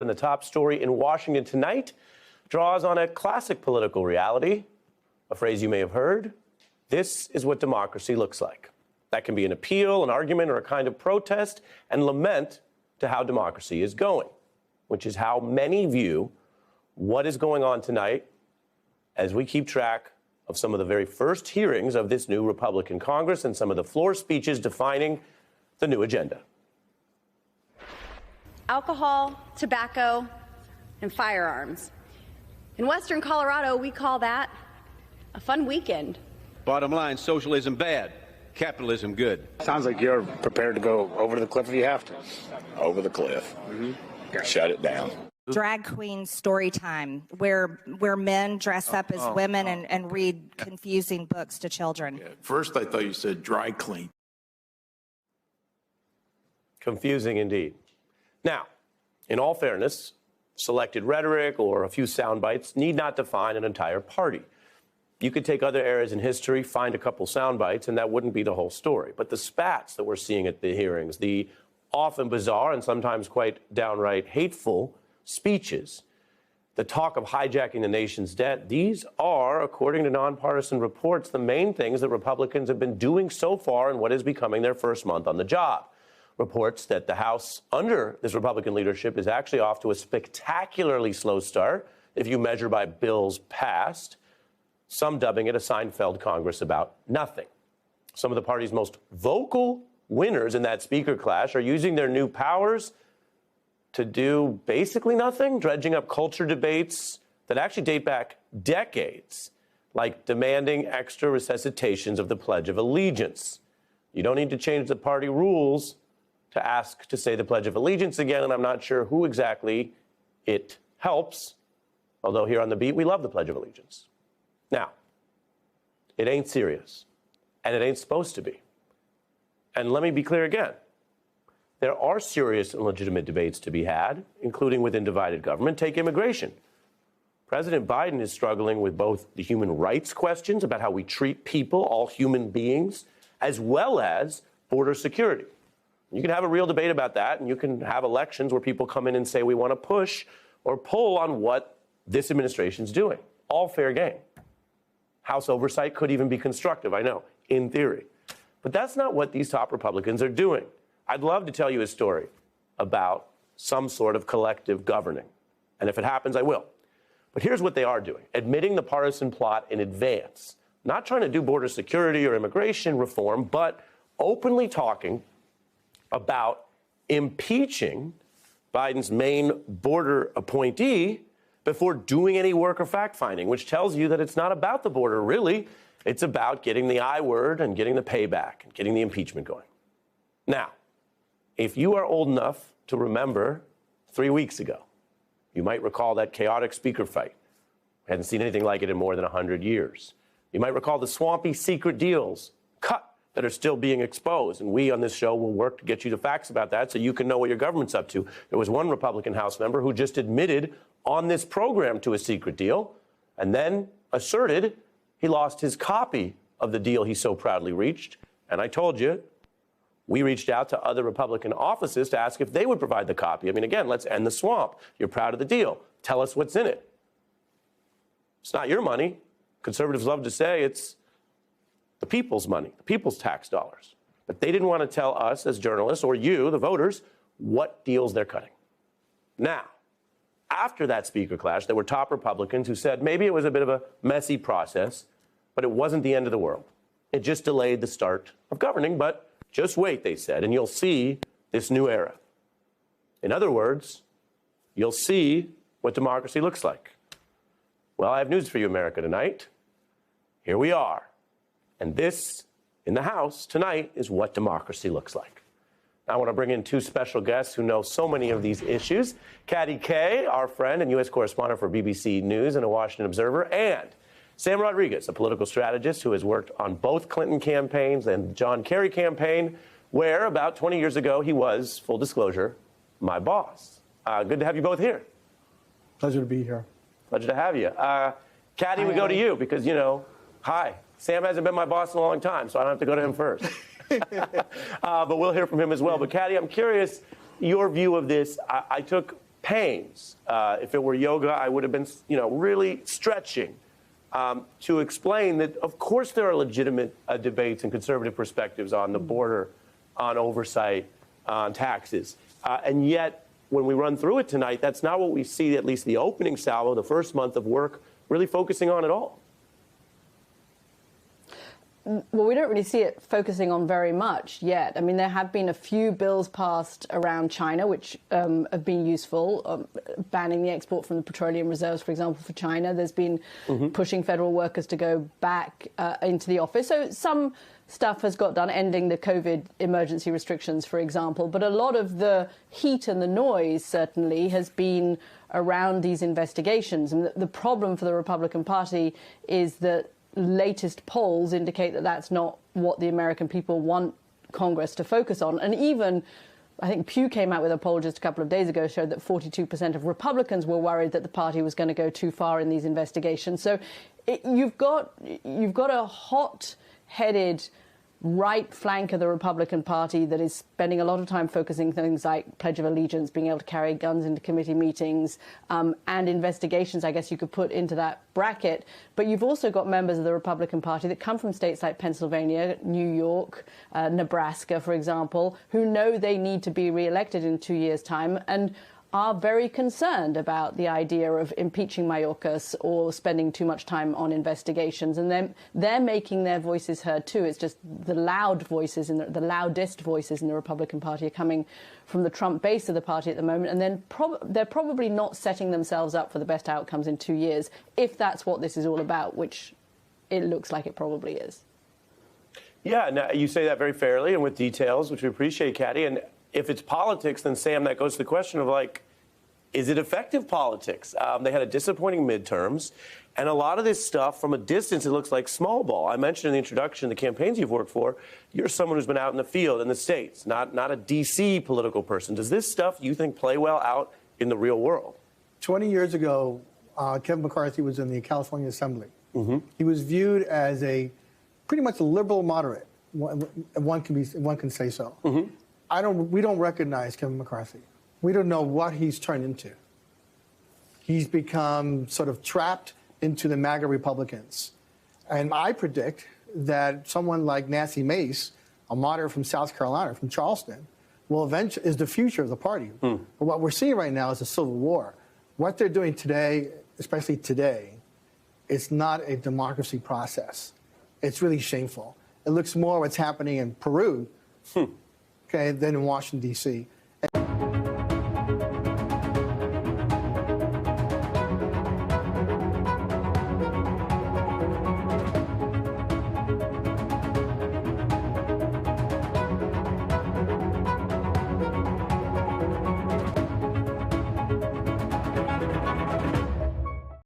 And the top story in Washington tonight draws on a classic political reality, a phrase you may have heard. This is what democracy looks like. That can be an appeal, an argument, or a kind of protest and lament to how democracy is going, which is how many view what is going on tonight as we keep track of some of the very first hearings of this new Republican Congress and some of the floor speeches defining the new agenda. Alcohol, tobacco, and firearms. In Western Colorado, we call that a fun weekend. Bottom line, socialism bad, capitalism good. Sounds like you're prepared to go over the cliff if you have to. Over the cliff. Shut it down. Drag queen story time, where men dress up as women and read confusing books to children. Yeah, first, I thought you said dry clean. Confusing indeed. Now, in all fairness, selected rhetoric or a few sound bites need not define an entire party. You could take other eras in history, find a couple sound bites, and that wouldn't be the whole story. But the spats that we're seeing at the hearings, the often bizarre and sometimes quite downright hateful speeches, the talk of hijacking the nation's debt, these are, according to nonpartisan reports, the main things that Republicans have been doing so far in what is becoming their first month on the job. Reports that the House under this Republican leadership is actually off to a spectacularly slow start if you measure by bills passed, some dubbing it a Seinfeld Congress about nothing. Some of the party's most vocal winners in that speaker clash are using their new powers to do basically nothing, dredging up culture debates that actually date back decades, like demanding extra recitations of the Pledge of Allegiance. You don't need to change the party rules to ask to say the Pledge of Allegiance again, and I'm not sure who exactly it helps, although here on The Beat, we love the Pledge of Allegiance. Now, it ain't serious, and it ain't supposed to be. And let me be clear again. There are serious and legitimate debates to be had, including within divided government. Take immigration. President Biden is struggling with both the human rights questions about how we treat people, all human beings, as well as border security. You can have a real debate about that, and you can have elections where people come in and say we want to push or pull on what this administration's doing. All fair game. House oversight could even be constructive, I know, in theory. But that's not what these top Republicans are doing. I'd love to tell you a story about some sort of collective governing. And if it happens, I will. But here's what they are doing. Admitting the partisan plot in advance. Not trying to do border security or immigration reform, but openly talking about impeaching Biden's main border appointee before doing any work or fact-finding, which tells you that it's not about the border, really. It's about getting the I word and getting the payback and getting the impeachment going. Now, if you are old enough to remember 3 weeks ago, you might recall that chaotic speaker fight. We hadn't seen anything like it in more than 100 years. You might recall the swampy secret deals cut that are still being exposed. And we on this show will work to get you the facts about that so you can know what your government's up to. There was one Republican House member who just admitted on this program to a secret deal and then asserted he lost his copy of the deal he so proudly reached. And I told you, we reached out to other Republican offices to ask if they would provide the copy. I mean, again, let's end the swamp. You're proud of the deal. Tell us what's in it. It's not your money. Conservatives love to say it's the people's money, the people's tax dollars. But they didn't want to tell us as journalists or you, the voters, what deals they're cutting. Now, after that speaker clash, there were top Republicans who said maybe it was a bit of a messy process, but it wasn't the end of the world. It just delayed the start of governing, but just wait, they said, and you'll see this new era. In other words, you'll see what democracy looks like. Well, I have news for you, America, tonight. Here we are. And this, in the House tonight, is what democracy looks like. I want to bring in two special guests who know so many of these issues. Katty Kay, our friend and U.S. correspondent for BBC News and a Washington Observer, and Sam Rodriguez, a political strategist who has worked on both Clinton campaigns and the John Kerry campaign, where about 20 years ago he was, full disclosure, my boss. Good to have you both here. Pleasure to be here. Pleasure to have you. Katty, we go to you because, hi. Sam hasn't been my boss in a long time, so I don't have to go to him first. But we'll hear from him as well. But, Katty, I'm curious, your view of this. I took pains. If it were yoga, I would have been, really stretching to explain that, of course, there are legitimate debates and conservative perspectives on the border, on oversight, on taxes. And yet, when we run through it tonight, that's not what we see, at least the opening salvo, the first month of work, really focusing on at all. Well, we don't really see it focusing on very much yet. I mean, there have been a few bills passed around China, which have been useful, banning the export from the petroleum reserves, for example, for China. There's been pushing federal workers to go back into the office. So some stuff has got done, ending the COVID emergency restrictions, for example. But a lot of the heat and the noise, certainly, has been around these investigations. And the problem for the Republican Party is that latest polls indicate that that's not what the American people want Congress to focus on. And even, I think Pew came out with a poll just a couple of days ago, showed that 42% of Republicans were worried that the party was going to go too far in these investigations. So you've got a hot-headed right flank of the Republican Party that is spending a lot of time focusing things like Pledge of Allegiance, being able to carry guns into committee meetings, and investigations, I guess you could put into that bracket. But you've also got members of the Republican Party that come from states like Pennsylvania, New York, Nebraska, for example, who know they need to be re-elected in 2 years' time and are very concerned about the idea of impeaching Mayorkas or spending too much time on investigations. And they're making their voices heard, too. It's just the loud voices, the loudest voices in the Republican Party are coming from the Trump base of the party at the moment. And then they're probably not setting themselves up for the best outcomes in 2 years, if that's what this is all about, which it looks like it probably is. Yeah, no, you say that very fairly and with details, which we appreciate, Katy. And if it's politics, then, Sam, that goes to the question of, is it effective politics? They had a disappointing midterms, and a lot of this stuff, from a distance, it looks like small ball. I mentioned in the introduction the campaigns you've worked for. You're someone who's been out in the field, in the States, not a D.C. political person. Does this stuff, you think, play well out in the real world? 20 years ago, Kevin McCarthy was in the California Assembly. He was viewed as pretty much a liberal moderate. One can say so. We don't recognize Kevin McCarthy. We don't know what he's turned into. He's become sort of trapped into the MAGA Republicans. And I predict that someone like Nancy Mace, a moderate from South Carolina, from Charleston, is the future of the party. But what we're seeing right now is a civil war. What they're doing today, especially today, it's not a democracy process. It's really shameful. It looks more what's happening in Peru, than in Washington, D.C.